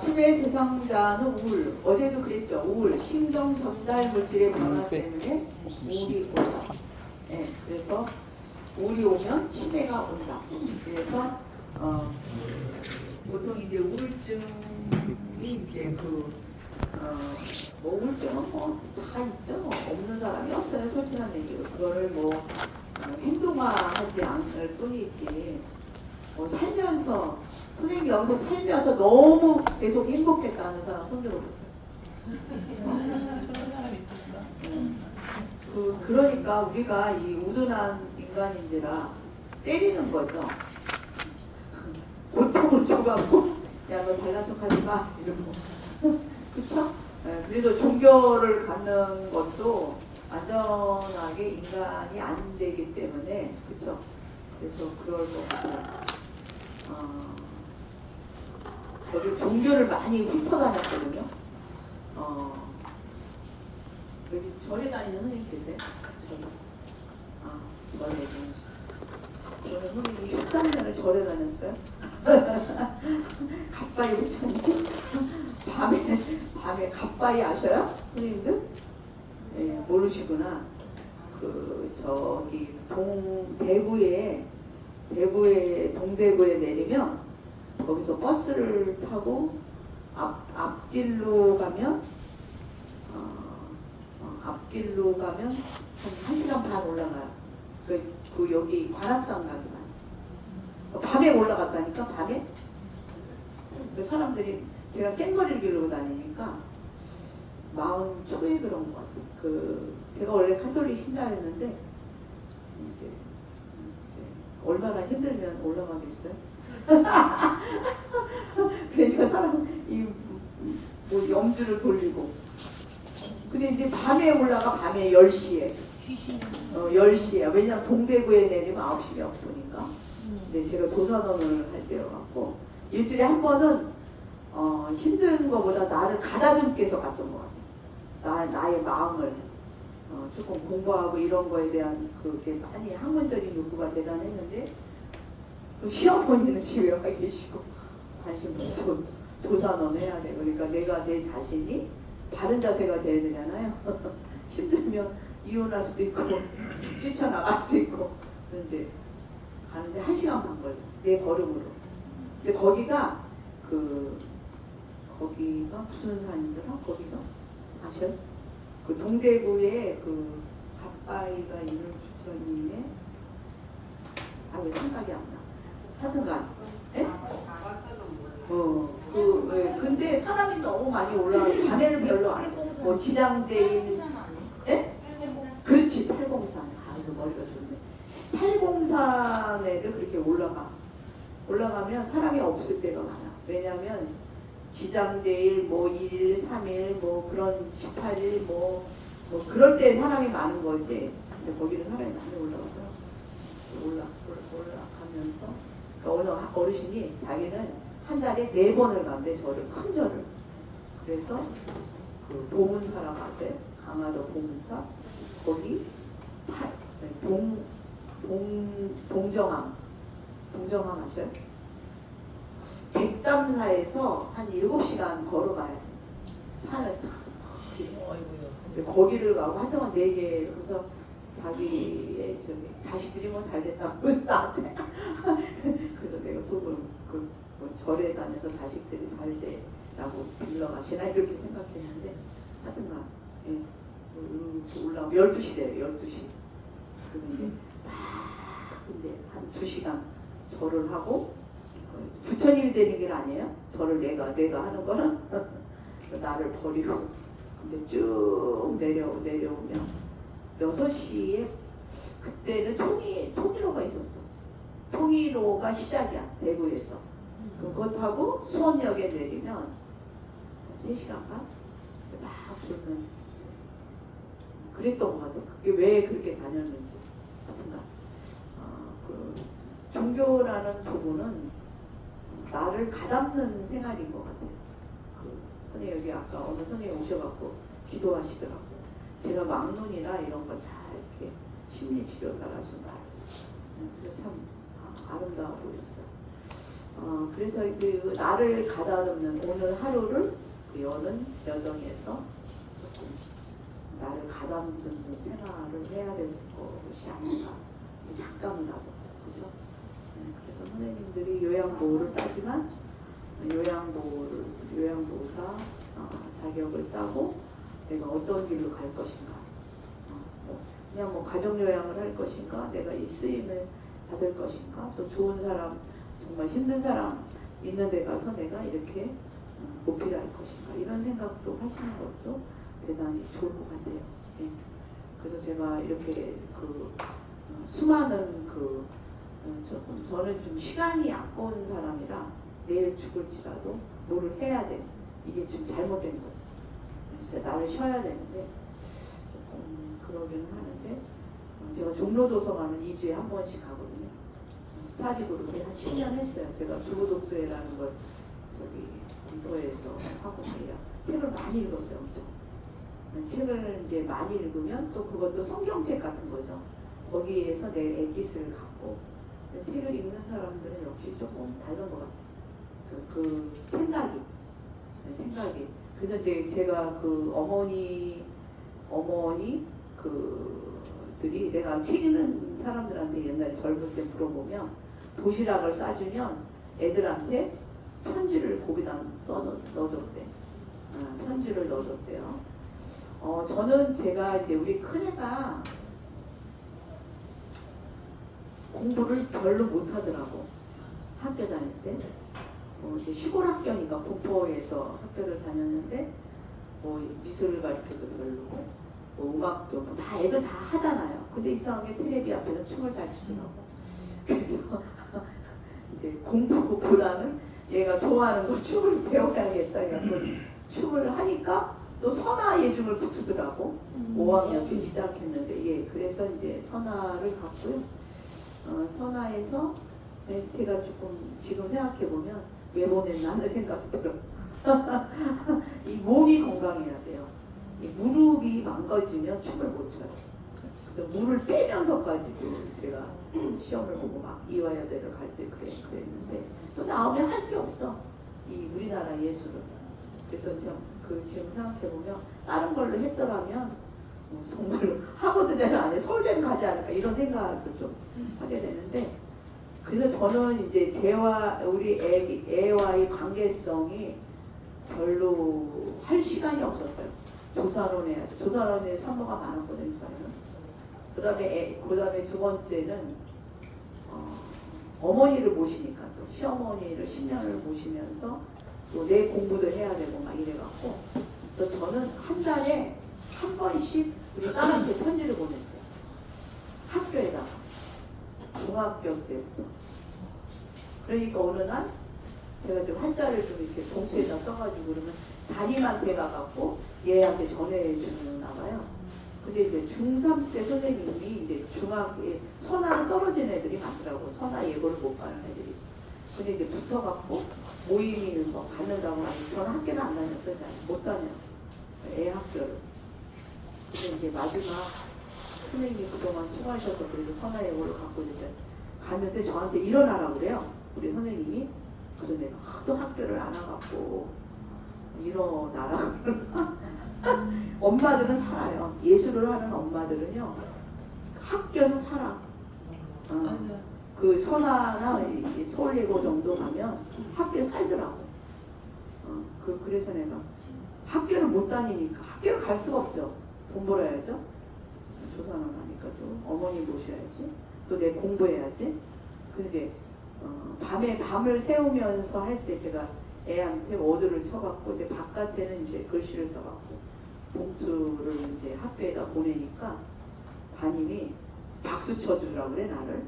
치매 대상자는 우울, 어제도 그랬죠. 우울, 신경 전달 물질의 변화 때문에 우울이 온다. 네, 그래서 우울이 오면 치매가 온다. 그래서 보통 이제 우울증이 이제 뭐 우울증은 뭐 다 있죠. 없는 사람이 없어요. 솔직한 얘기로 그거를 뭐 행동화하지 않을 뿐이지. 살면서 선생님이 여기서 살면서 너무 계속 행복했다는 사람 손 들어보세요. 그런 사람이 있었어. 그러니까 우리가 이 우둔한 인간인지라 때리는 거죠. 고통을 줘갖고 야 너 잘난 척하지 마 이러고 그쵸? 네, 그래서 종교를 갖는 것도 안전하게 인간이 안 되기 때문에 그쵸? 그래서 그럴 거고 저도 종교를 많이 훑어다녔거든요. 여기 절에 다니는 선생님 계세요? 절에 저는 선생님이 13년을 절에 다녔어요. 갓바이 부처님 밤에 갓바이 아셔요? 선생님들? 네, 모르시구나. 저기 대구에 동대구에 내리면 거기서 버스를 타고 앞길로 가면 한 1시간 반 올라가요. 여기 관악산 가지만 밤에 올라갔다니까. 밤에 사람들이 제가 생머리를 기르고 다니니까 40초에 그런 것 같아요. 제가 원래 카톨릭 신자였는데 이제 얼마나 힘들면 올라가겠어요? 그러니까 사람이 뭐 염주를 돌리고. 근데 이제 밤에 올라가. 밤에 10시에 10시에 왜냐면 동대구에 내리면 9시에 없으니까. 이제 제가 도산원을 할 때여갖고 일주일에 한 번은 힘든 것보다 나를 가다듬께서 갔던 것 같아요. 나의 마음을 조금 공부하고 이런 거에 대한 그게 많이 학문적인 욕구가 대단했는데 또 시어머니는 집에 와 계시고 관심 없어. 도산원 해야 돼. 그러니까 내가 내 자신이 바른 자세가 돼야 되잖아요. 힘들면 이혼할 수도 있고 뛰쳐나갈 수도 있고. 이제 가는데 1시간 반 걸려. 내 걸음으로. 근데 거기가 무슨 산이더라? 거기가 아셔요? 동대구에 갓바위가 있는 부처님의 왜 생각이 안 나? 하여튼간 예? 근데 사람이 너무 많이 올라가고 밤에는 별로 안 뭐 지장제일 예? 그렇지. 팔공산. 이거 머리가 좋네. 팔공산에를 그렇게 올라가면 사람이 없을 때가 많아. 왜냐면 지장제일 뭐 1일 3일 뭐 그런 18일 뭐 그럴 때 사람이 많은 거지. 근데 거기는 사람이 많이 올라가더라고. 올라가면서 어느 어르신이 자기는 한 달에 4번을 간대. 큰 절을. 그래서 보문사라고 아세요? 강화도 보문사. 거기 동정함 아셔요? 백담사에서 한 7시간 걸어가야 돼. 산을 근데 거기를 가고 하여튼 4개. 그래서 자기의 자식들이 뭐 잘 됐다고 그래서 나한테 그래서 내가 속으로 절에 다녀서 자식들이 잘 되라고 빌러가시나 이렇게 생각했는데 하여튼간 올라오면 12시 돼요. 12시. 그러면 이제 한 2시간 절을 하고 부처님이 되는 게 아니에요. 절을 내가 하는 거는 나를 버리고 근데 쭉 내려오면 6시에 그때는 통일호가 있었어. 통일호가 시작이야. 대구에서. 그거 타고 수원역에 내리면 3시간 반? 막 돌면서 그랬던 것 같아. 그게 왜 그렇게 다녔는지. 하여튼간 종교라는 부분은 나를 가담는 생활인 것 같아요. 선생님 여기 아까 어느 선생님 오셔갖고 기도하시더라고요. 제가 막론이나 이런 거 잘 이렇게 심리치료사를 하신다. 그래서 참 아름다워 보였어요. 그래서 그 나를 가다듬는 오늘 하루를 그 여는 여정에서 조금 나를 가다듬는 생활을 해야 될 것이 아닌가. 잠깐이라도, 그죠? 그래서 선생님들이 요양보호를 따지만 요양보호사 자격을 따고 내가 어떤 길로 갈 것인가, 그냥 뭐 가정요양을 할 것인가, 내가 이 쓰임을 받을 것인가, 또 좋은 사람, 정말 힘든 사람 있는 데 가서 내가 이렇게 보필할 것인가, 이런 생각도 하시는 것도 대단히 좋을 것 같아요. 네. 그래서 제가 이렇게 수많은 조금 저는 좀 시간이 아까운 사람이라 내일 죽을지라도 뭐를 해야 돼. 이게 좀 잘못된 거죠. 그래서 나를 쉬어야 되는데 조금 그러기는 하는데 제가 종로도서관은 2주에 한 번씩 가거든요. 스타디 그룹을 한 10년 했어요. 제가 주부독서회라는 걸 공부해서 하고 말이야. 책을 많이 읽었어요. 엄청. 책을 이제 많이 읽으면 또 그것도 성경책 같은 거죠. 거기에서 내 애깃을 갖고 책을 읽는 사람들은 역시 조금 다른 것 같아요. 그 생각이. 그래서 이제 제가 그 어머니 그들이 내가 책 읽는 사람들한테 옛날에 젊을 때 물어보면 도시락을 싸주면 애들한테 편지를 거기다 넣어줬대. 편지를 넣어줬대요. 저는 제가 이제 우리 큰애가 공부를 별로 못하더라고. 학교 다닐 때. 이제 시골 학교니까 공포에서 학교를 다녔는데 미술을 가르쳐도 별로고 음악도 다 애들 다 하잖아요. 근데 이상하게 텔레비 앞에서 춤을 잘 추더라고. 그래서 이제 공부보다는 얘가 좋아하는 거 춤을 배워야겠다. 그래서 춤을 하니까 또 선화예중을 붙이더라고. 5학년 때 시작했는데 그래서 이제 선화를 갔고요. 선화에서 제가 조금 지금 생각해보면 왜 보냈나 하는 생각이 들어. 이 몸이 건강해야 돼요. 이 무릎이 망가지면 춤을 못 춰요. 그래서 물을 빼면서까지도 제가 시험을 보고 막 이화여대를 갈 때 그랬는데 또 나오면 할 게 없어. 이 우리나라 예술은. 그래서 지금 생각해보면 다른 걸로 했더라면 정말로 하버드대는 안에 서울대는 가지 않을까 이런 생각도 좀 하게 되는데 그래서 저는 이제 우리 애와의 관계성이 별로 할 시간이 없었어요. 조산원에 산모가 많았거든요, 저희는. 그 다음에 두 번째는 어머니를 모시니까 또 시어머니를 10년을 모시면서 또 내 공부도 해야 되고 막 이래갖고 또 저는 한 달에 한 번씩 우리 딸한테 편지를 보냈어요. 학교에다가. 중학교 때부터. 그러니까 어느 날 제가 좀 한자를 좀 이렇게 봉투에다 써가지고 그러면 담임한테 가갖고 얘한테 전해주나 봐요. 근데 이제 중3 때 선생님이 이제 중학교에 선화는 떨어진 애들이 많더라고. 선화 예고를 못 가는 애들이. 근데 이제 붙어갖고 모임을 뭐 갖는다고 하니 저는 학교를 안 다녔어요. 못 다녀요. 애 학교를. 근데 이제 마지막 선생님이 그동안 수고하셔서 그래도 선화 예고를 갖고 이제 갔는데 저한테 일어나라고 그래요. 우리 선생님이. 그래서 내가 하도 학교를 안 와갖고 일어나라고 엄마들은 살아요. 예술을 하는 엄마들은요 학교에서 살아. 그 선화나 서울예고 정도 가면 학교에 살더라고. 그래서 내가 학교를 못 다니니까 학교를 갈 수가 없죠. 돈 벌어야죠. 조선원 가니까 또 어머니 모셔야지. 또 내 공부해야지. 근데 이제 밤을 새우면서 할 때 제가 애한테 워드를 쳐갖고 이제 바깥에는 이제 글씨를 써갖고 봉투를 이제 학교에다 보내니까 담임이 박수 쳐주라고 그래 나를.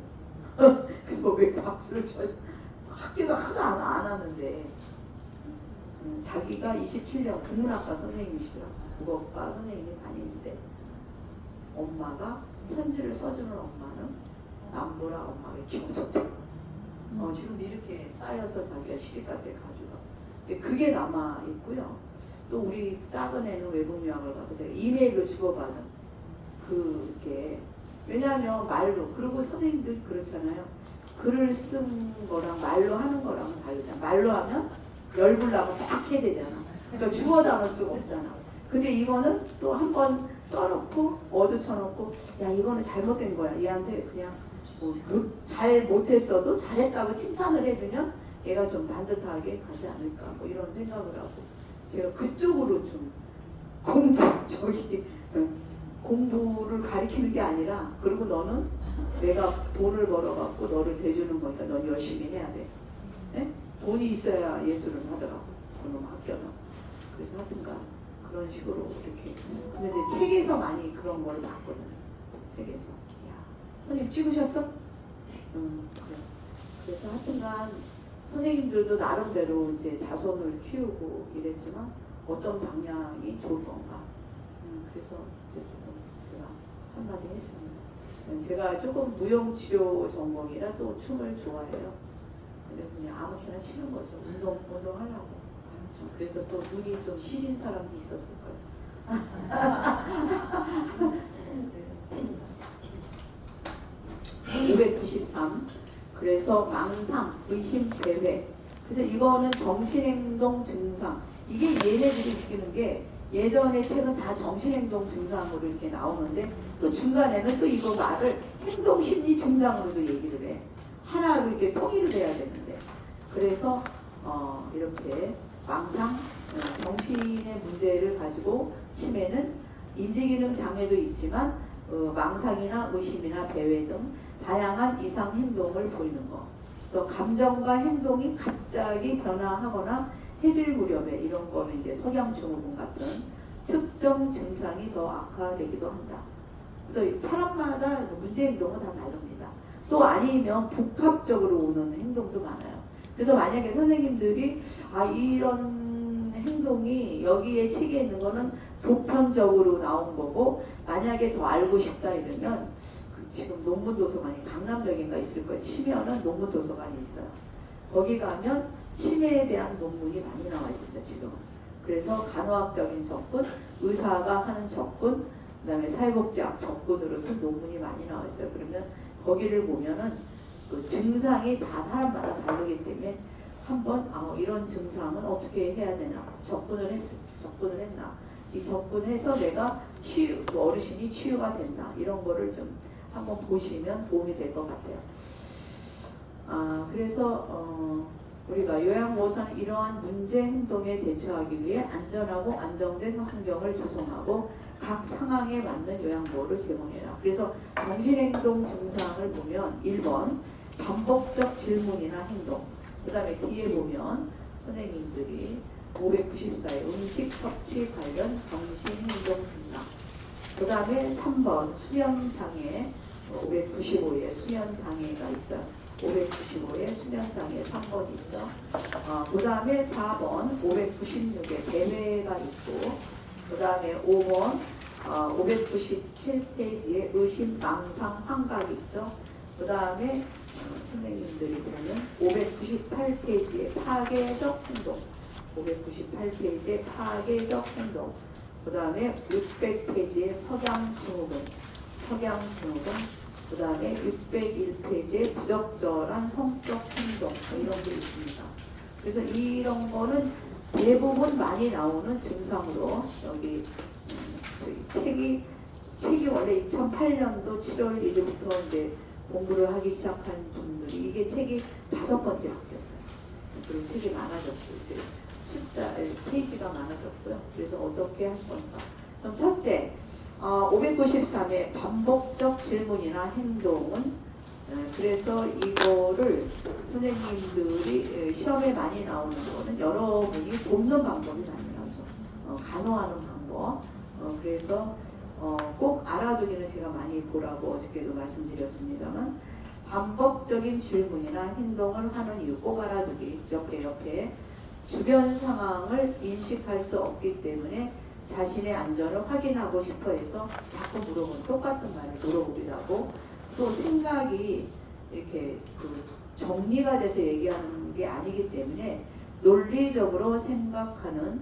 그래서 왜 박수를 쳐줘? 학교가 하도 안 하는데 자기가 27년 국문학과 선생님이시더라고. 국어과 선생님이 다니는데 엄마가 편지를 써주는 엄마는 남보라 엄마가 키웠었대. 지금도 이렇게 쌓여서 자기가 시집갈 때 가져가. 그게 남아 있고요. 또 우리 작은 애는 외국 유학을 가서 제가 이메일로 주고받은 그게 왜냐하면 말로 그리고 선생님들 그렇잖아요. 글을 쓴 거랑 말로 하는 거랑은 다르잖아. 말로 하면 열불나면 막 해야 되잖아. 그러니까 주어 단어 쓰고 없잖아. 근데 이거는 또 한 번 써놓고 어두쳐놓고 야 이거는 잘못된 거야. 얘한테 그냥 잘 못했어도 잘했다고 칭찬을 해주면 얘가 좀 반듯하게 가지 않을까 뭐 이런 생각을 하고 제가 그쪽으로 좀 공부를 가리키는 게 아니라 그리고 너는 내가 돈을 벌어갖고 너를 대주는 거니까 넌 열심히 해야 돼. 네? 돈이 있어야 예술을 하더라고. 그놈 학교는. 그래서 하여튼간 그런 식으로 이렇게. 근데 이제 책에서 많이 그런 걸 봤거든. 책에서. 야, 선생님 찍으셨어? 그래. 그래서 하여튼간 선생님들도 나름대로 이제 자손을 키우고 이랬지만 어떤 방향이 좋을 건가. 그래서 이제 제가 한마디 했습니다. 제가 조금 무용치료 전공이라 또 춤을 좋아해요. 근데 그냥 아무렇게나 치는 거죠. 운동하려고. 그래서 또 눈이 좀 시린 사람도 있었을 거예요. 593. 그래서 망상, 의심, 배회. 그래서 이거는 정신행동 증상. 이게 얘네들이 느끼는 게 예전에 책은 다 정신행동 증상으로 이렇게 나오는데 또 중간에는 또 이거 말을 행동심리 증상으로도 얘기를 해. 하나로 이렇게 통일을 해야 되는데. 그래서 이렇게 망상, 정신의 문제를 가지고 치매는 인지기능 장애도 있지만 망상이나 의심이나 배회 등 다양한 이상 행동을 보이는 것. 그래서 감정과 행동이 갑자기 변화하거나 해질 무렵에 이런 거는 이제 석양증후군 같은 특정 증상이 더 악화되기도 한다. 그래서 사람마다 문제 행동은 다 다릅니다. 또 아니면 복합적으로 오는 행동도 많아요. 그래서 만약에 선생님들이 이런 행동이 여기에 책에 있는 거는 보편적으로 나온 거고 만약에 더 알고 싶다 이러면 지금 논문도서관이 강남역인가 있을 거예요. 치면은 논문도서관이 있어요. 거기 가면 치매에 대한 논문이 많이 나와 있습니다. 지금. 그래서 간호학적인 접근, 의사가 하는 접근, 그 다음에 사회복지학 접근으로 쓴 논문이 많이 나와 있어요. 그러면 거기를 보면은 그 증상이 다 사람마다 다르기 때문에 한번 이런 증상은 어떻게 해야 되나 접근을 했나 이 접근해서 내가 어르신이 치유가 됐나 이런 거를 좀 한번 보시면 도움이 될 것 같아요. 그래서 우리가 요양보호사는 이러한 문제 행동에 대처하기 위해 안전하고 안정된 환경을 조성하고 각 상황에 맞는 요양보호를 제공해라. 그래서 정신행동 증상을 보면 1번 반복적 질문이나 행동, 그 다음에 뒤에 보면 선생님들이 594의 음식 섭취 관련 정신행동 증상, 그 다음에 3번 수면장애, 595에 수면장애가 있어요. 595에 수면장애 3번 있죠. 그 다음에 4번 596에 배회가 있고, 그 다음에 5번 597페이지에 의심, 망상, 환각 있죠. 그 다음에 선생님들이 보면 598페이지에 파괴적 행동, 598페이지에 파괴적 행동, 그 다음에 600페이지에 석양증후군, 그 다음에 601페이지에 부적절한 성적 행동 이런 게 있습니다. 그래서 이런 거는 대부분 많이 나오는 증상으로 여기 책이 원래 2008년도 7월 1일부터 이제 공부를 하기 시작한 분들이 이게 책이 5번째 바뀌었어요. 그리고 책이 많아졌고 이제 페이지가 많아졌고요. 그래서 어떻게 할 건가? 그럼 첫째, 593의 반복적 질문이나 행동은 그래서 이거를 선생님들이 시험에 많이 나오는 거는 여러분이 돕는 방법이 많이 나오죠. 간호하는 방법. 그래서 꼭 알아두기는 제가 많이 보라고 어저께도 말씀드렸습니다만 반복적인 질문이나 행동을 하는 이유 꼭 알아두기. 옆에 주변 상황을 인식할 수 없기 때문에 자신의 안전을 확인하고 싶어 해서 자꾸 똑같은 말을 물어보기도 하고, 또 생각이 이렇게 정리가 돼서 얘기하는 게 아니기 때문에 논리적으로 생각하는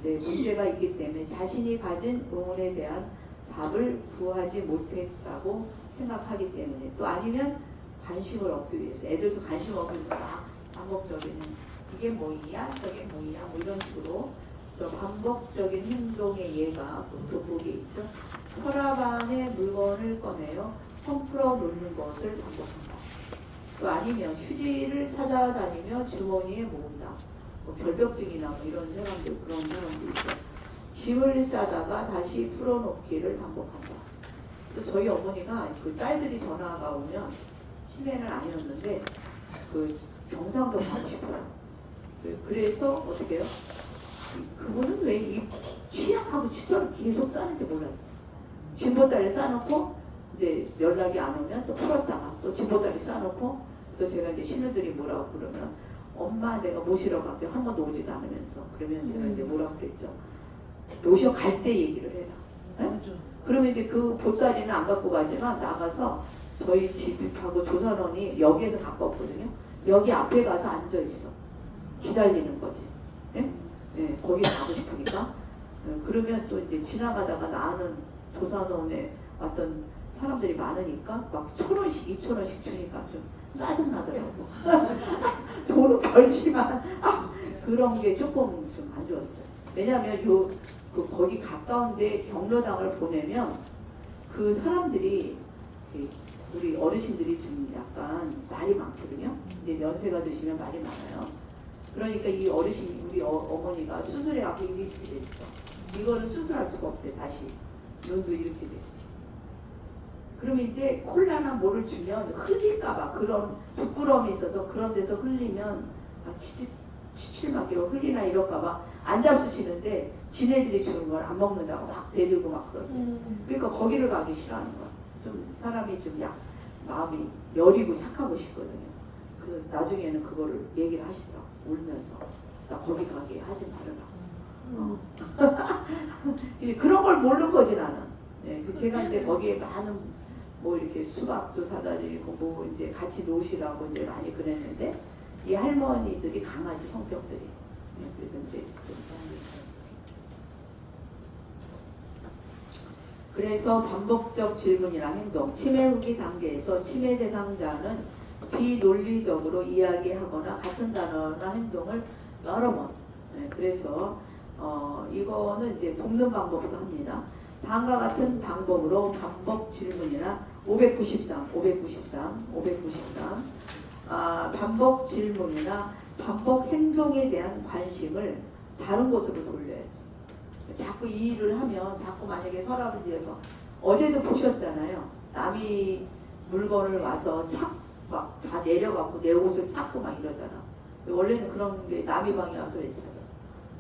문제가 있기 때문에 자신이 가진 의문에 대한 답을 구하지 못했다고 생각하기 때문에, 또 아니면 관심을 얻기 위해서 애들도 관심 얻기 위해서 막 반복적인 이게 뭐야 저게 뭐야 뭐 이런 식으로 저 반복적인 행동의 예가 돋보기에 있죠. 서랍 안에 물건을 꺼내요. 홈플어 놓는 것을 반복한다. 또 아니면 휴지를 찾아다니며 주머니에 모은다. 뭐 결벽증이나 뭐 이런 사람들 그런 사람도 있어요. 짐을 싸다가 다시 풀어놓기를 반복한다. 또 저희 어머니가 그 딸들이 전화가 오면 치매는 아니었는데 그 경상도 가고 싶어요. 그래서 어떻게 해요? 그분은 왜 이 취약하고 칫솔을 계속 싸는지 몰랐어요. 진보다리 싸놓고 이제 연락이 안 오면 또 풀었다가 또 진보다리 싸놓고 그래서 제가 이제 신우들이 뭐라고 그러면 엄마 내가 모시러 갈게 한 번도 오지도 않으면서 그러면 제가 이제 뭐라고 그랬죠. 모셔 갈 때 얘기를 해라. 네? 그러면 이제 그 보따리는 안 갖고 가지만 나가서 저희 집하고 조선원이 여기에서 가까웠거든요. 여기 앞에 가서 앉아 있어. 기다리는 거지. 예? 예, 거기 가고 싶으니까. 그러면 또 이제 지나가다가 나는 조선원에 왔던 사람들이 많으니까 막 1,000원씩 2,000원씩 주니까 좀 짜증나더라고. 돈은 벌지만 그런 게 조금 좀 안 좋았어요. 왜냐하면 거기 가까운데 경로당을 보내면 그 사람들이 우리 어르신들이 좀 약간 말이 많거든요. 이제 연세가 드시면 말이 많아요. 그러니까 이 어르신 우리 어머니가 수술해 갖고 이렇게 됐어. 이거는 수술할 수가 없대. 다시 눈도 이렇게 돼. 그러면 이제 콜라나 뭐를 주면 흘릴까봐 그런 부끄러움이 있어서 그런 데서 흘리면 치칠맞게 흘리나 이럴까봐 안 잡수시는데 지네들이 주는 걸 안 먹는다고 막 대들고 막 그러고 그러니까 거기를 가기 싫어하는 거야. 좀 사람이 좀 마음이 여리고 착하고 싶거든요. 그래서 나중에는 그거를 얘기를 하시더라고. 울면서 나 거기 가게 하지 말아라. 그런 걸 모르는 거지 나는. 예, 제가 이제 거기에 많은 뭐 이렇게 수박도 사다 드리고 뭐 이제 같이 노시라고 이제 많이 그랬는데 이 할머니들이 강아지 성격들이. 예, 그래서 이제 그래서 반복적 질문이나 행동, 치매 후기 단계에서 치매 대상자는 비논리적으로 이야기하거나 같은 단어나 행동을 여러 번. 네, 그래서 이거는 이제 돕는 방법도 합니다. 다음과 같은 방법으로 반복 질문이나 593, 반복 질문이나 반복 행동에 대한 관심을 다른 곳으로 돌려야지. 자꾸 이 일을 하면 자꾸 만약에 서랍을 위해서 어제도 보셨잖아요. 남이 물건을 와서 막 다 내려갖고 내 옷을 찾고 막 이러잖아. 원래는 그런 게 남의 방에 와서 왜 찾아?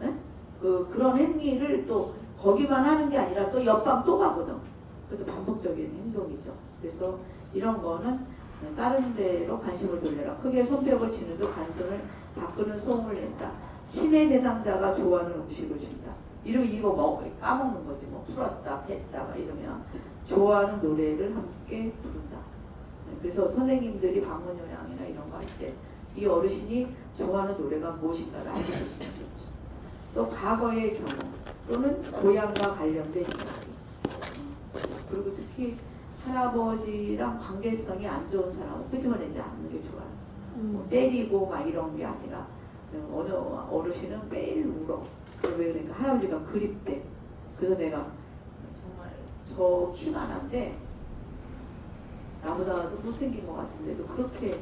네? 그런 행위를 또 거기만 하는 게 아니라 또 옆방 또 가거든. 그것도 반복적인 행동이죠. 그래서 이런 거는 다른 데로 관심을 돌려라. 크게 손뼉을 치는도 관심을 바꾸는 소음을 낸다. 치매 대상자가 좋아하는 음식을 준다. 이러면 이거 까먹는 거지. 뭐 풀었다, 뺐다 막 이러면 좋아하는 노래를 함께 부른다. 그래서 선생님들이 방문 요양이나 이런 거 할 때 이 어르신이 좋아하는 노래가 무엇인가를 알게 되시면 좋죠. 또 과거의 경험 또는 고향과 관련된 이야기. 그리고 특히 할아버지랑 관계성이 안 좋은 사람은 끄집어내지 않는 게 좋아요. 뭐 때리고 막 이런 게 아니라 어느 어르신은 매일 울어. 왜 그러니까 할아버지가 그립대. 그래서 내가 정말 저 키만한데 나보다도 못생긴 것 같은데도 그렇게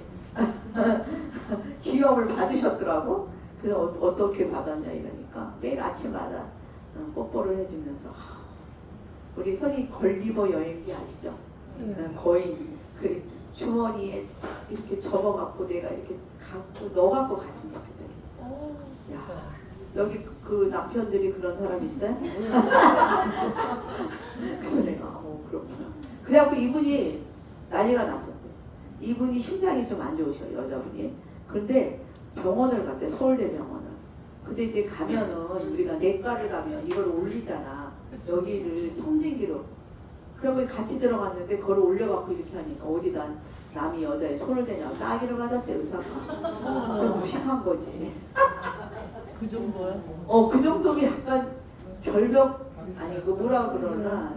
기염을 받으셨더라고. 그래서 어떻게 받았냐 이러니까 매일 아침마다 뽀뽀를 해주면서 우리 선이 걸리버 여행기 아시죠? 거의 그 주머니에 딱 이렇게 접어갖고 내가 이렇게 갖고 넣어갖고 갔으면 좋겠다. 야, 여기 그 남편들이 그런 사람 있어요? 그래서 내가 그렇구나. 그래갖고 이분이 난리가 났었대. 이분이 심장이 좀 안 좋으셔, 여자분이. 그런데 병원을 갔대, 서울대 병원을. 근데 이제 가면은 우리가 내과를 가면 이걸 올리잖아. 여기를 청진기로. 그리고 같이 들어갔는데 그걸 올려갖고 이렇게 하니까 어디다 남이 여자에 손을 대냐고 따기를 맞았대, 의사가. 무식한 거지. 그 정도야? 그 정도면 약간 결벽, 아니, 그 뭐라 그러나,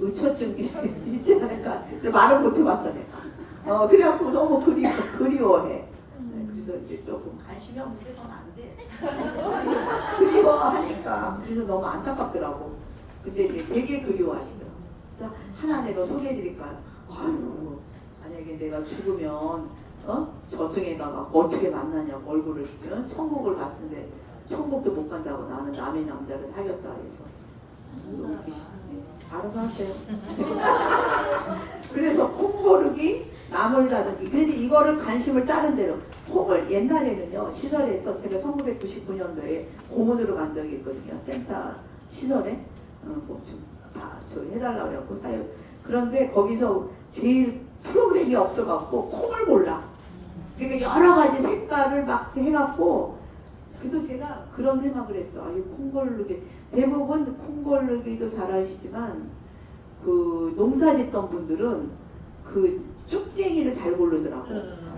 의처증 있지 않을까. 근데 말을 못 해봤어, 내가. 그래갖고 너무 그리워해. 네, 그래서 이제 조금 관심이 없는데 넌 안 돼. 그리워하니까 그래서 너무 안타깝더라고. 근데 이제 되게 그리워하시더라고. 그래서 하나 내가 소개해드릴까요? 아유, 만약에 내가 죽으면 저승에 가갖고 어떻게 만나냐고 얼굴을 천국을 갔는데 천국도 못 간다고 나는 남의 남자를 사귀었다 해서 너무 웃기시네. 알아서 하세요. 그래서 콩 고르기, 나물 다듬기. 그래서 이거를 관심을 다른 대로 콩을 옛날에는요 시설에서 제가 1999년도에 고문으로 간 적이 있거든요. 센터 시설에 저 해달라고 해갖고 사요. 그런데 거기서 제일 프로그램이 없어갖고 콩을 골라. 그러니까 여러 가지 색깔을 막 해갖고 그래서 제가 그런 생각을 했어. 아, 이 콩 고르기 대부분 콩 고르기도 잘하시지만 그 농사 짓던 분들은 그 쭉쟁이를 잘 고르더라고.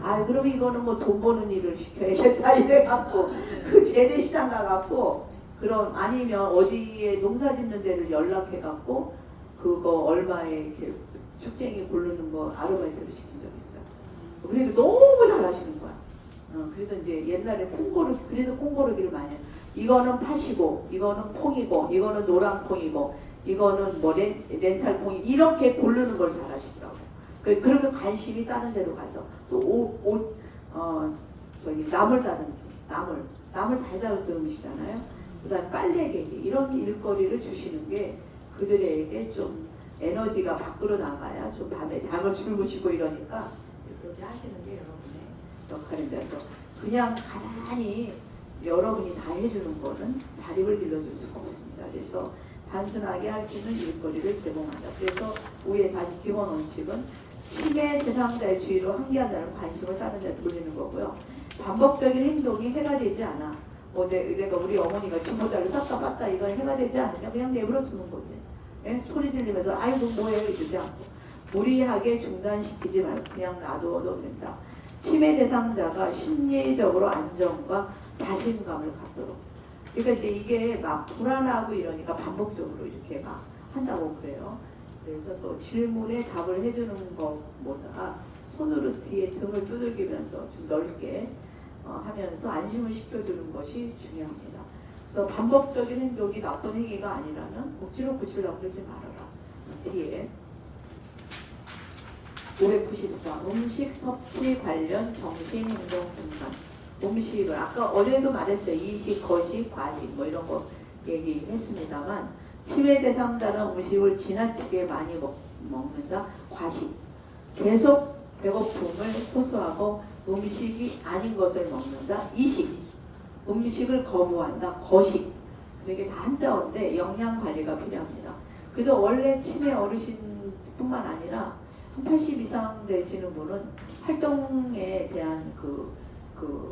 아, 그럼 이거는 뭐 돈 버는 일을 시켜야겠다 이래갖고 그 재래시장 가갖고 그럼 아니면 어디에 농사 짓는 데를 연락해갖고 그거 얼마에 이렇게 쭉쟁이 고르는 거 아르바이트를 시킨 적 있어요. 그래도 너무 잘하시는 거야. 그래서 이제 옛날에 콩고르기, 그래서 콩고르기를 많이 해요. 이거는 팥이고, 이거는 콩이고, 이거는 노란 콩이고, 이거는 뭐 렌탈 콩이 이렇게 고르는 걸 잘하시더라고요. 그러면 관심이 다른 데로 가죠. 또 저기 나물 다듬기, 나물 잘 다듬으시잖아요. 그다음 빨래 개기 이런 일거리를 주시는 게 그들에게 좀 에너지가 밖으로 나가야 좀 밤에 잠을 주무시고 이러니까 그렇게 하시는 게 여러분의 역할인데서 그냥 가만히 여러분이 다 해주는 거는 자립을 길러줄 수가 없습니다. 그래서 단순하게 할 수 있는 일거리를 제공한다. 그래서 위에 다시 기본 원칙은 치매 대상자의 주의로 한계한다는 관심을 다른 데 돌리는 거고요. 반복적인 행동이 해가 되지 않아. 내가 우리 어머니가 진모자를 쌌다 빻다 이건 해가 되지 않으면 그냥 내버려 두는 거지. 예? 소리 지르면서 아이고 뭐해 이러지 않고 무리하게 중단시키지 말고 그냥 놔둬도 된다. 치매 대상자가 심리적으로 안정과 자신감을 갖도록. 그러니까 이제 이게 막 불안하고 이러니까 반복적으로 이렇게 막 한다고 그래요. 그래서 또 질문에 답을 해주는 것보다 손으로 뒤에 등을 두들기면서 좀 넓게 하면서 안심을 시켜주는 것이 중요합니다. 그래서 반복적인 행동이 나쁜 행위가 아니라면 억지로 고치려고 그러지 말아라. 뒤에 594 음식 섭취 관련 정신행동 증가. 음식을 아까 어제도 말했어요. 이식, 거식, 과식 뭐 이런 거 얘기했습니다만 치매 대상자는 음식을 지나치게 많이 먹는다. 과식. 계속 배고픔을 호소하고 음식이 아닌 것을 먹는다. 이식. 음식을 거부한다. 거식. 이게 다 한자어인데 영양 관리가 필요합니다. 그래서 원래 치매 어르신뿐만 아니라 한 80 이상 되시는 분은 활동에 대한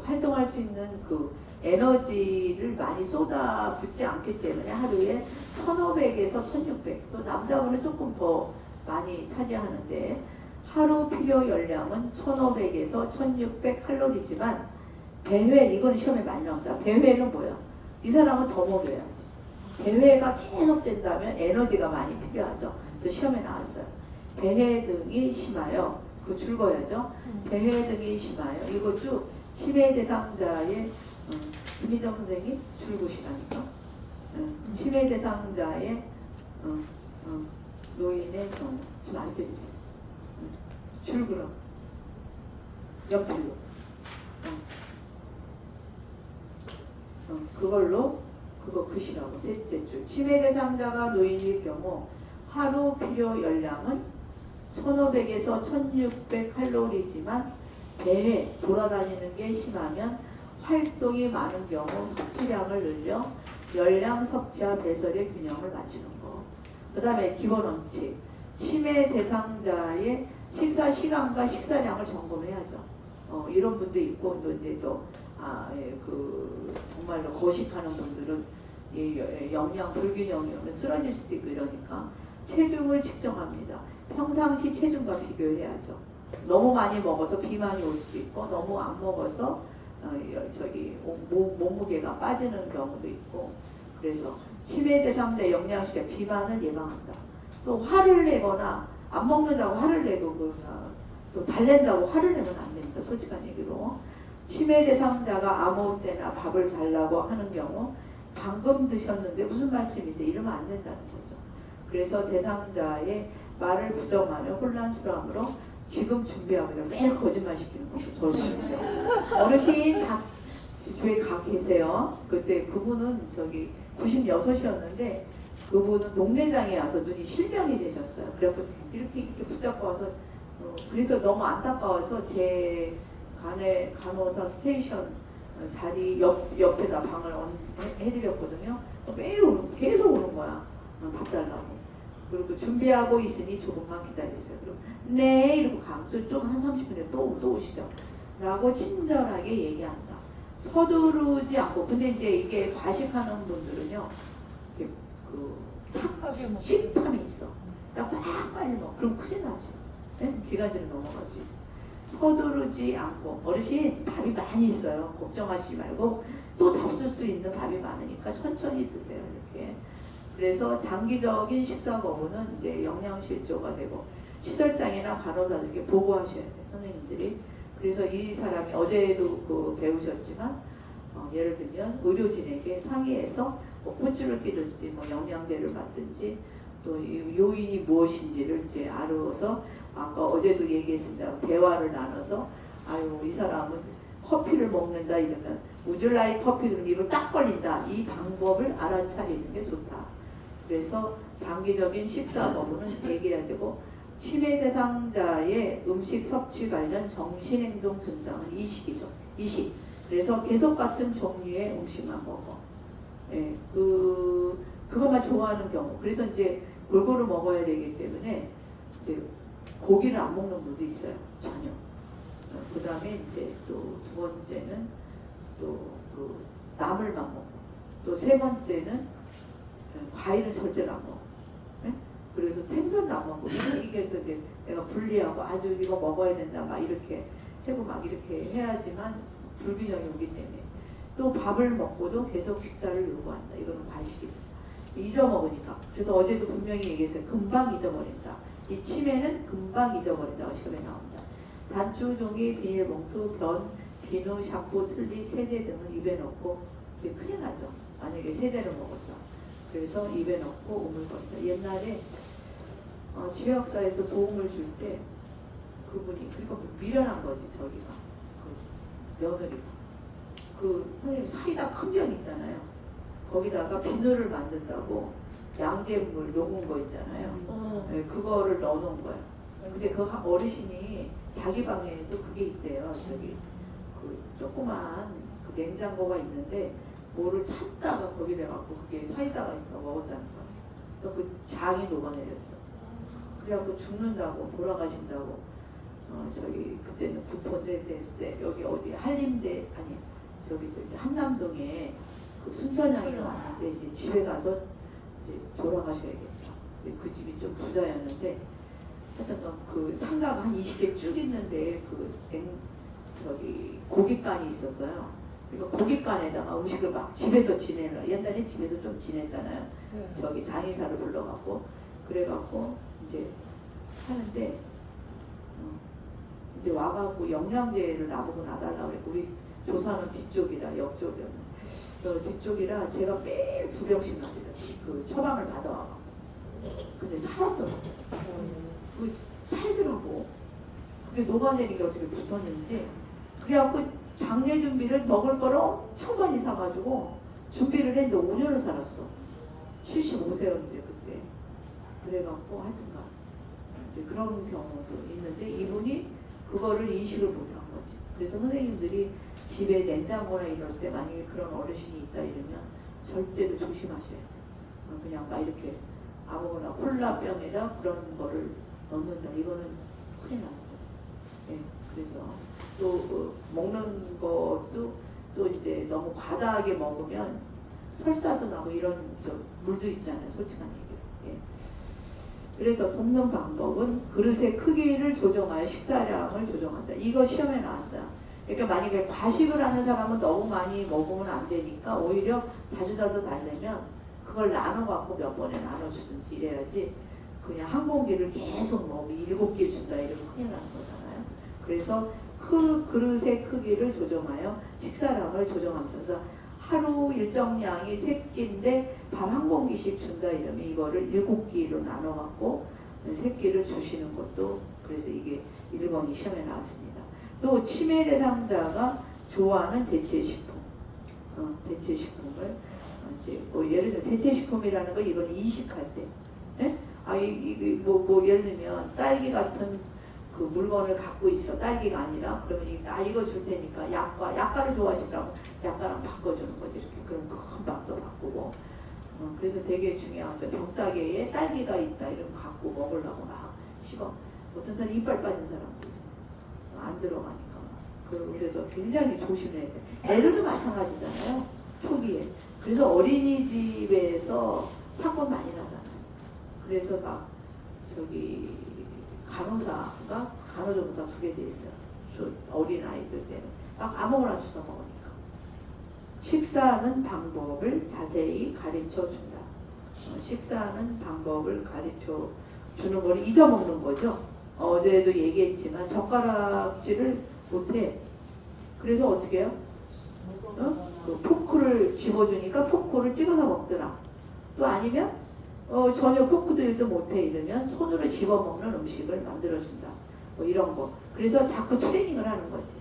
활동할 수 있는 그 에너지를 많이 쏟아붓지 않기 때문에 하루에 1500에서 1600, 또 남자분은 조금 더 많이 차지하는데 하루 필요 열량은 1500에서 1600 칼로리지만 배회, 이건 시험에 많이 나온다. 배회는 뭐야? 이 사람은 더 먹여야지. 배회가 계속 된다면 에너지가 많이 필요하죠. 그래서 시험에 나왔어요. 배회 등이 심하여, 그 줄거야죠. 배회 등이 심하여. 이거 쭉 치매 대상자의 김희정 선생님 줄것이라니까. 치매 대상자의 노인의 경우 좀 알려드리겠습니다. 줄그럼 옆으로 그걸로 그거 글씨라고 셋째 줄. 치매 대상자가 노인일 경우 하루 필요 열량은 1500에서 1600 칼로리지만 배회 돌아다니는 게 심하면 활동이 많은 경우 섭취량을 늘려 열량 섭취와 배설의 균형을 맞추는 거. 그 다음에 기본 원칙. 치매 대상자의 식사 시간과 식사량을 점검해야죠. 이런 분도 있고 또 이제 정말로 거식하는 분들은 영양 불균형이 오면 쓰러질 수도 있고 이러니까 체중을 측정합니다. 평상시 체중과 비교해야죠. 너무 많이 먹어서 비만이 올 수도 있고 너무 안 먹어서 몸무게가 빠지는 경우도 있고 그래서 치매 대상자 영양실의 비만을 예방한다. 또 화를 내거나 안 먹는다고 화를 내거나 또 달랜다고 화를 내면 안 됩니다. 솔직한 얘기로. 치매 대상자가 아무 때나 밥을 달라고 하는 경우 방금 드셨는데 무슨 말씀이세요? 이러면 안 된다는 거죠. 그래서 대상자의 말을 부정하며 혼란스러움으로 지금 준비하고 매일 거짓말 시키는 거죠. 저는 어르신 다 교회 가 계세요. 그때 그분은 저기 96이었는데 그분은 농내장에 와서 눈이 실명이 되셨어요. 그래서 이렇게 붙잡고 와서 그래서 너무 안타까워서 제 간호사 스테이션 자리 옆에다 방을 해드렸거든요. 매일 계속 오는 거야. 밥 달라고. 그리고 준비하고 있으니 조금만 기다리세요. 그리고 네 이러고 가면 한 30분에 또 오시죠. 라고 친절하게 얘기한다. 서두르지 않고. 근데 이제 이게 과식하는 분들은요. 식탐이 있어. 야, 빨리 먹어. 그럼 큰일 나죠. 네? 기관지로 넘어갈 수 있어. 서두르지 않고. 어르신 밥이 많이 있어요. 걱정하시지 말고 또 잡술 수 있는 밥이 많으니까 천천히 드세요. 이렇게. 그래서 장기적인 식사 거부는 이제 영양실조가 되고 시설장이나 간호사들에게 보고하셔야 돼요. 선생님들이. 그래서 이 사람이 어제도 배우셨지만 예를 들면 의료진에게 상의해서 뭐 굿즈를 끼든지 뭐 영양제를 받든지 또 이 요인이 무엇인지를 이제 알아서 아까 어제도 얘기했습니다. 대화를 나눠서 아유 이 사람은 커피를 먹는다 이러면 우줄라이 커피를 입을 딱 벌린다. 이 방법을 알아차리는 게 좋다. 그래서 장기적인 식사 거부는 얘기해야 되고 치매 대상자의 음식 섭취 관련 정신행동 증상은 이식이죠. 이식. 그래서 계속 같은 종류의 음식만 먹어. 예, 그것만 좋아하는 경우. 그래서 이제 골고루 먹어야 되기 때문에 이제 고기를 안 먹는 분도 있어요. 전혀. 그 다음에 이제 또 두 번째는 또 나물만 먹고 또 세 번째는 과일은 절대로 안 먹어. 예? 그래서 생선도 안 먹고 이게 이제 내가 분리하고 아주 이거 먹어야 된다 막 이렇게 하고 막 이렇게 해야지만 불균형이 오기 때문에 또 밥을 먹고도 계속 식사를 요구한다. 이거는 과식이죠. 잊어먹으니까. 그래서 어제도 분명히 얘기했어요. 금방 잊어버린다. 이 치매는 금방 잊어버린다고 시험에 나옵니다. 단추, 종이, 비닐봉투, 변, 비누, 샴푸, 틀니, 세제 등을 입에 넣고 이제 큰일 나죠. 만약에 세제를 먹었다. 그래서 입에 넣고 오물거린다. 옛날에 지역사에서 도움을 줄 때 그분이 그러니까 미련한 거지 저기가 그 며느리가 선생님 사이다 큰 병 있잖아요. 거기다가 비누를 만든다고 양잿물 녹은 거 있잖아요. 네, 그거를 넣어놓은 거예요. 근데 그 어르신이 자기 방에도 그게 있대요. 저기 그 조그만 그 냉장고가 있는데 뭐를 찾다가 거기 내갖고 그게 사이다가 있어 먹었다는 거예요. 또 그 장이 녹아내렸어. 그래갖고 죽는다고 돌아가신다고 저기 그때는 구포대 여기 어디 한림대 아니 저기 한남동에 그 순서장이 왔는데 이제 집에 가서 이제 돌아가셔야겠다. 그 집이 좀 부자였는데 하여튼 그 상가가 한 20개 쭉 있는데 저기 고깃간이 있었어요. 그러니까 고깃간에다가 음식을 막 집에서 지내려 옛날에 집에도 좀 지냈잖아요. 저기 장의사를 불러갖고 그래갖고 이제 하는데 이제 와갖고 영양제를 나보고 놔달라고 그랬고 우리 조사는 뒤쪽이라 옆쪽이었는데 뒤쪽이라 제가 매일 2병씩 놔드렸어요. 그 처방을 받아와갖고 근데 살았더라고. 그 살더라고. 그게 녹아내리가 어떻게 붙었는지 그래갖고 장례 준비를 먹을 거를 엄청 많이 사가지고 준비를 했는데 5년을 살았어. 75세였는데 그때. 그래갖고 하여튼간 이제 그런 경우도 있는데 이분이 그거를 인식을 못한 거지. 그래서 선생님들이 집에 냉장고나 이럴 때 만약에 그런 어르신이 있다 이러면 절대로 조심하셔야 돼요. 그냥 막 이렇게 아무거나 콜라병에다 그런 거를 넣는다. 이거는 큰일 나는 거죠. 네, 그래서 또 먹는 것도 또 이제 너무 과다하게 먹으면 설사도 나고 이런 물도 있잖아요. 솔직한 얘기로. 예. 그래서 돕는 방법은 그릇의 크기를 조정하여 식사량을 조정한다. 이거 시험에 나왔어요. 그러니까 만약에 과식을 하는 사람은 너무 많이 먹으면 안 되니까 오히려 자주자주 달래면 그걸 나눠갖고 몇 번에 나눠주든지 이래야지 그냥 한 공기를 계속 먹으면 7개 준다 이러면 큰일 나는 거잖아요. 그래서 그릇의 크기를 조정하여 식사량을 조정하면서 하루 일정량이 3끼인데 밥 한 공기씩 준다 이러면 이거를 7끼로 나눠갖고 3끼를 주시는 것도 그래서 이게 1번이 시험에 나왔습니다. 또 치매 대상자가 좋아하는 대체식품, 대체식품을 이제 뭐 예를 들어 대체식품이라는 거 이건 이식할 때, 네? 뭐 예를 들면 딸기 같은 그 물건을 갖고 있어. 딸기가 아니라 그러면 이거 줄 테니까 약과를 좋아하시더라고. 약과랑 바꿔주는 거지 이렇게. 그럼 금방 또 바꾸고. 그래서 되게 중요한 거 병따개에 딸기가 있다 이러면 갖고 먹으려고 막 씹어. 어떤 사람 이빨 빠진 사람도 있어. 안 들어가니까. 그래서 굉장히 조심해야 돼. 애들도 마찬가지잖아요. 초기에. 그래서 어린이집에서 사건 많이 나잖아요. 그래서 막 저기 간호사가 간호조무사 2개 돼 있어요. 어린 아이들 때는 막 아무거나 주워 먹으니까. 식사하는 방법을 자세히 가르쳐 준다. 식사하는 방법을 가르쳐 주는 걸 잊어먹는 거죠. 어제도 얘기했지만 젓가락질을 못해. 그래서 어떻게 해요? 그 포크를 집어주니까 포크를 찍어서 먹더라. 또 아니면 전혀 포크도 일도 못해 이러면 손으로 집어먹는 음식을 만들어준다. 뭐 이런 거. 그래서 자꾸 트레이닝을 하는 거지.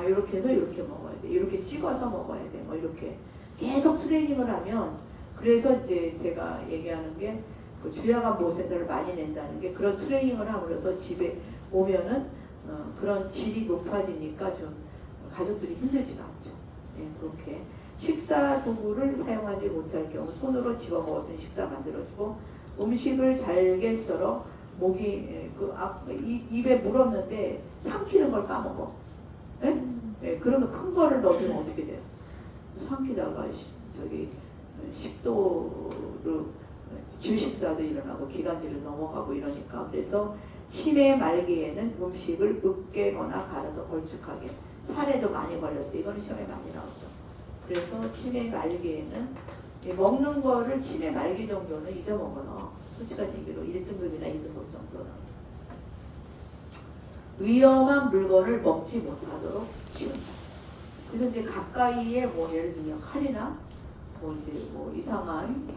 이렇게 해서 이렇게 먹어야 돼. 이렇게 찍어서 먹어야 돼. 뭐 이렇게 계속 트레이닝을 하면 그래서 이제 제가 얘기하는 게 그 주야간 보호센터를 많이 낸다는 게 그런 트레이닝을 함으로써 집에 오면은 그런 질이 높아지니까 좀 가족들이 힘들지가 않죠. 네, 그렇게 식사 도구를 사용하지 못할 경우 손으로 집어먹어서 식사 만들어주고 음식을 잘게 썰어 목이 입에 물었는데 삼키는 걸 까먹어. 네? 네, 그러면 큰 거를 넣어주면 어떻게 돼요? 삼키다가 저기 식도로 질식사도 일어나고 기관지로 넘어가고 이러니까 그래서 치매 말기에는 음식을 으깨거나 갈아서 걸쭉하게 살에도 많이 걸렸어요. 이거는 시험에 많이 나오죠. 그래서 치매 말기에는 먹는 거를 치매 말기 정도는 잊어먹어요. 솔직한 얘기로 1등급이나 2등급 정도는. 위험한 물건을 먹지 못하도록 지운다. 그래서 이제 가까이에 뭐 예를 들면 칼이나 뭐 이제 뭐 이상한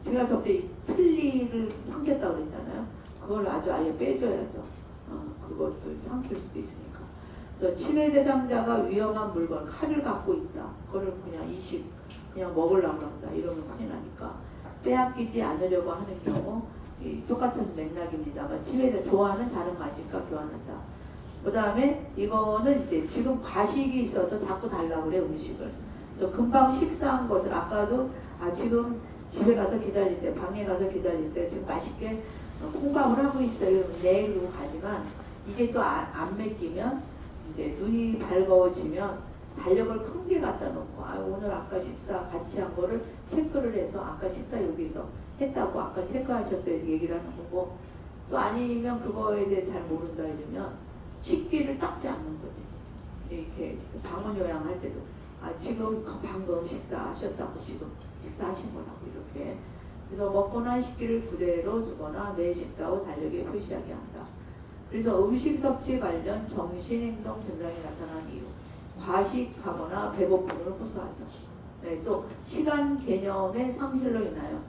제가 저때 틀니를 삼켰다고 그랬잖아요. 그걸 아주 아예 빼줘야죠. 그것도 삼킬 수도 있으니까. 그래서 치매 대상자가 위험한 물건, 칼을 갖고 있다. 그거를 그냥 그냥 먹으려고 한다. 이러면 큰일 나니까. 빼앗기지 않으려고 하는 경우, 똑같은 맥락입니다만, 치매자 좋아하는 다른 간식과 교환한다. 그 다음에 이거는 이제 지금 과식이 있어서 자꾸 달라고 그래, 음식을. 그래서 금방 식사한 것을 아까도 지금 집에 가서 기다리세요. 방에 가서 기다리세요. 지금 맛있게 콩밥을 하고 있어요. 네, 그러고 가지만 이게 또 안 먹히면 이제 눈이 밝아지면 달력을 큰 게 갖다 놓고 오늘 아까 식사 같이 한 거를 체크를 해서 아까 식사 여기서 했다고 아까 체크하셨어요. 이렇게 얘기를 하는 거고 또 아니면 그거에 대해 잘 모른다 이러면 식기를 닦지 않는 거지. 이렇게 방문 요양할 때도 지금 방금 식사하셨다고 지금 식사하신 거라고 이렇게 그래서 먹고 난 식기를 그대로 두거나 매 식사 후 달력에 표시하게 한다. 그래서 음식 섭취 관련 정신행동 증상이 나타난 이유 과식하거나 배고픔을 호소하죠. 네, 또 시간 개념의 상실로 인하여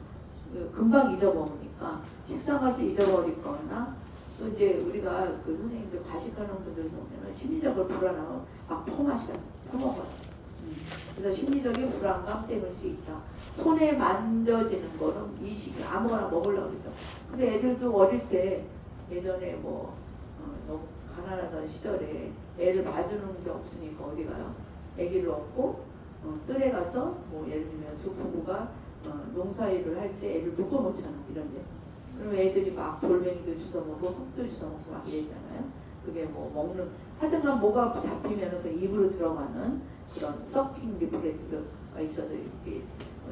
금방 잊어먹으니까 식사 가서 잊어버리거나 또 이제 우리가 그 선생님들 과식하는 분들 보면은 심리적으로 불안하고 막 퍼먹어요. 그래서 심리적인 불안감 때문일 수 있다. 손에 만져지는 거는 이 시기 아무거나 먹으려고 그러죠. 근데 애들도 어릴 때 예전에 너무 가난하던 시절에 애를 봐주는 게 없으니까 어디 가요? 애기를 얻고 뜰에 가서 뭐 예를 들면 두 부부가 농사일을 할 때 애를 묶어놓잖아 이런데. 그럼 애들이 막 돌멩이도 주워 먹고 흙도 주워 먹고 막 이랬잖아요. 그게 뭐 먹는 하여튼간 뭐가 잡히면 그 입으로 들어가는 그런 서킹 리플렉스가 있어서 이렇게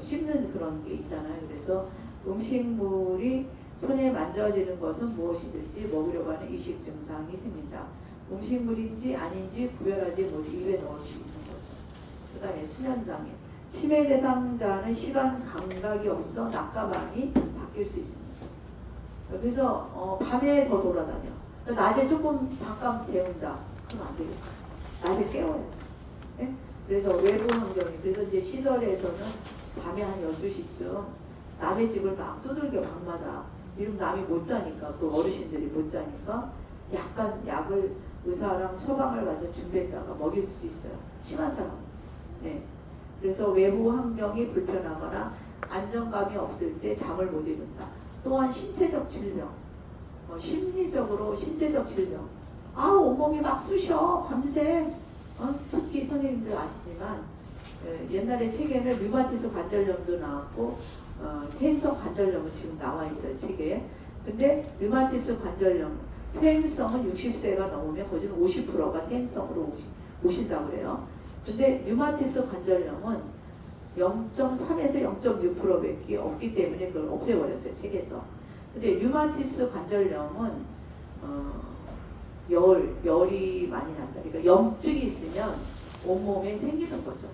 씹는 그런 게 있잖아요. 그래서 음식물이 손에 만져지는 것은 무엇이든지 먹으려고 하는 의식 증상이 생긴다. 음식물인지 아닌지 구별하지 못해 입에 넣을 수 있는 거죠. 그 다음에 수면장애. 치매 대상자는 시간 감각이 없어 낮과 밤이 바뀔 수 있습니다. 그래서 밤에 더 돌아다녀. 낮에 조금 잠깐 재운다. 그럼 안 되겠다. 낮에 깨워야지. 예? 그래서 외부 환경이, 그래서 이제 시설에서는 밤에 한 12시쯤 남의 집을 막 두들겨 방마다. 이러면 남이 못 자니까, 그 어르신들이 못 자니까 약간 약을 의사랑 처방을 가서 준비했다가 먹일 수 있어요. 심한 사람. 예. 그래서 외부 환경이 불편하거나 안정감이 없을 때 잠을 못 이룬다. 또한 신체적 질병, 심리적으로 신체적 질병. 아, 온몸이 막 쑤셔 밤새. 특히 선생님들 아시지만 옛날에 책에는 류마티스 관절염도 나왔고 퇴행성 관절염은 지금 나와 있어요, 책에. 근데 류마티스 관절염 퇴행성은 60세가 넘으면 거의 50%가 퇴행성으로 오신다고 그래요. 근데 류마티스 관절염은 0.3에서 0.6%밖에 없기 때문에 그걸 없애버렸어요, 책에서. 근데 류마티스 관절염은 열이 많이 난다. 그러니까 염증이 있으면 온몸에 생기는 거죠.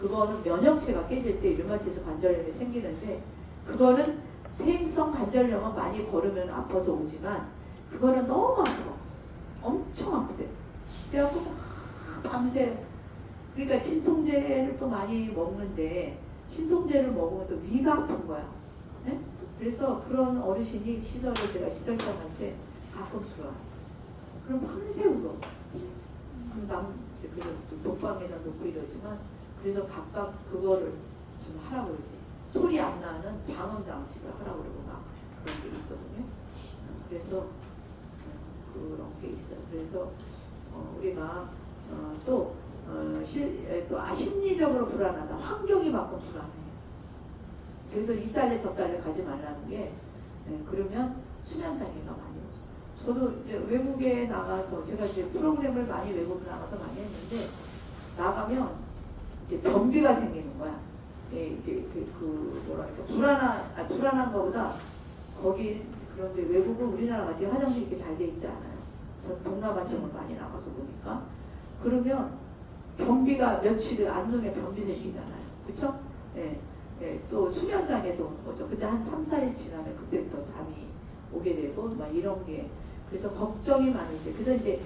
그거는 면역체가 깨질 때 류마티스 관절염이 생기는데, 그거는 퇴행성 관절염은 많이 걸으면 아파서 오지만 그거는 너무 아파. 엄청 아프대. 그래갖고 막 밤새, 그러니까 진통제를 또 많이 먹는데 진통제를 먹으면 또 위가 아픈 거야. 네? 그래서 그런 어르신이 시설에, 제가 시설장한테 가끔 들어와요. 그럼 밤새 울어. 그럼 남 그래서 독방에다 놓고 이러지만, 그래서 각각 그거를 좀 하라고 그러지. 소리 안 나는 방음 장치를 하라고 그러고 막 그런 게 있거든요. 그래서 그런 게 있어요. 그래서 우리가 또 심리적으로 불안하다. 환경이 바꿔 불안해. 그래서 이달래 저달래 가지 말라는 게, 그러면 수면 장애가 많이 오죠. 저도 이제 외국에 나가서, 제가 이제 프로그램을 많이 외국에 나가서 많이 했는데, 나가면 이제 변비가 생기는 거야. 이게 뭐랄까 불안한 거보다, 거기 그런데 외국은 우리나라 같이 화장실이 이렇게 잘 돼 있지 않아요. 저 동남아 쪽을 많이 나가서 보니까. 그러면 변비가 며칠을 안 놓으면 변비 생기잖아요. 그쵸? 또 수면장애도 오는 거죠. 근데 한 3, 4일 지나면 그때부터 잠이 오게 되고 막 이런 게, 그래서 걱정이 많을 때, 그래서 이제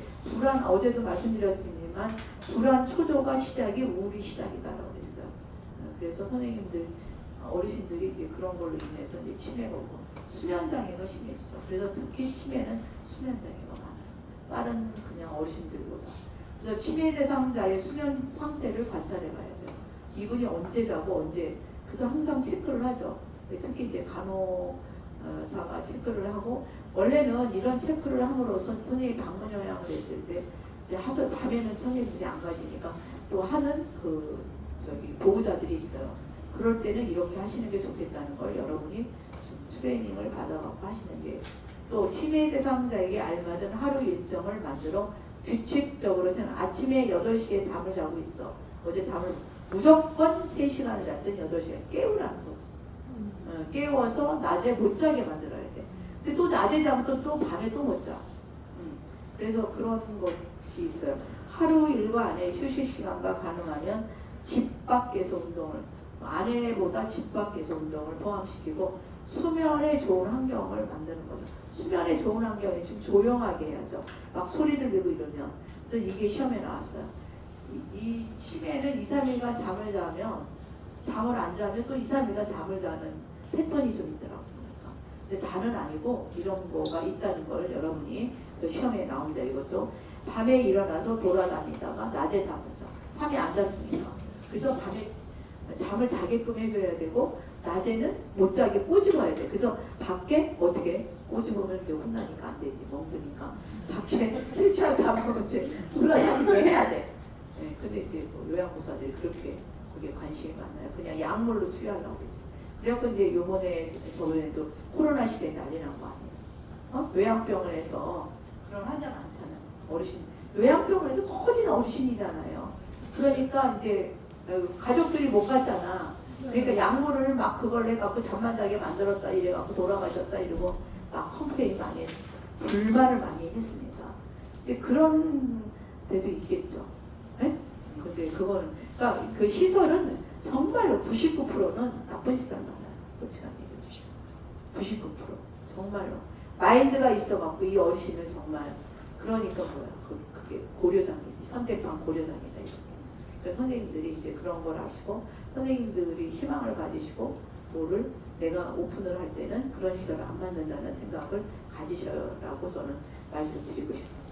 어제도 말씀드렸지만 불안 초조가 시작이 우울이 시작이다라고 그랬어요. 그래서 선생님들, 어르신들이 이제 그런 걸로 인해서 이제 치매가 오고 수면장애가 심해지죠. 그래서 특히 치매는 수면장애가 많아요. 다른 그냥 어르신들보다. 그래서 치매 대상자의 수면 상태를 관찰해 봐야 돼요. 이분이 언제 자고 언제, 그래서 항상 체크를 하죠. 특히 이제 간호사가 체크를 하고, 원래는 이런 체크를 함으로써 선생님이 방문 요양을 했을 때 이제 밤에는 선생님들이 안 가시니까 또 하는 보호자들이 있어요. 그럴 때는 이렇게 하시는 게 좋겠다는 걸 여러분이 좀 트레이닝을 받아갖고 하시는 게, 또 치매 대상자에게 알맞은 하루 일정을 만들어 규칙적으로 아침에 8시에 잠을 자고 있어. 어제 잠을 무조건 3시간을 잤든 8시간 깨우라는 거지. 깨워서 낮에 못 자게 만들어야 돼. 근데 또 낮에 자면 또 밤에 또 못 자. 그래서 그런 것이 있어요. 하루 일과 안에 휴식 시간과 가능하면 집 밖에서 운동을, 아내보다 집 밖에서 운동을 포함시키고 수면에 좋은 환경을 만드는 거죠. 수면에 좋은 환경이 좀 조용하게 해야죠. 막 소리 들리고 이러면. 그래서 이게 시험에 나왔어요. 이 치매는 2, 3일간 잠을 안 자면 또 2, 3일간 잠을 자는 패턴이 좀 있더라고요. 근데 다는 아니고 이런 거가 있다는 걸 여러분이 시험에 나옵니다. 이것도 밤에 일어나서 돌아다니다가 낮에 잠을 자. 밤에 안 잤으니까. 그래서 밤에 잠을 자게끔 해줘야 되고, 낮에는 못 자게 꼬집어야 돼. 그래서 밖에 어떻게 꼬집으면 이제 혼나니까 안 되지. 멍드니까 밖에 휠체어타고 이제 돌아다니게 해야 돼. 근데 이제 요양보사들이 그렇게 거기에 관심이 많아요. 그냥 약물로 치유하려고 그러지. 그래갖고 이제 저번에도 코로나 시대에 난리 난 거 아니에요. 요양병원에서 그런 환자 많잖아요. 어르신. 요양병원에도 거진 어르신이잖아요. 그러니까 이제 가족들이 못 갔잖아. 그러니까 약물을 막 그걸 해갖고 잠만 자게 만들었다 이래갖고 돌아가셨다 이러고 막 컴플레인 많이 했, 불만을 많이 했습니다. 근데 그런 데도 있겠죠. 네? 근데 그거는, 그러니까 그 시설은 정말로 99%는 나쁜 시설 많아요. 솔직한 얘기로. 99% 정말로 마인드가 있어갖고 이 어신을 정말 그러니까 뭐야 그게 고려장이지 현대판 고려장이다 이렇게. 그래서 선생님들이 이제 그런 걸 아시고 선생님들이 희망을 가지시고 뭐를 내가 오픈을 할 때는 그런 시설을 안 만든다는 생각을 가지셔라고 저는 말씀드리고 싶어요.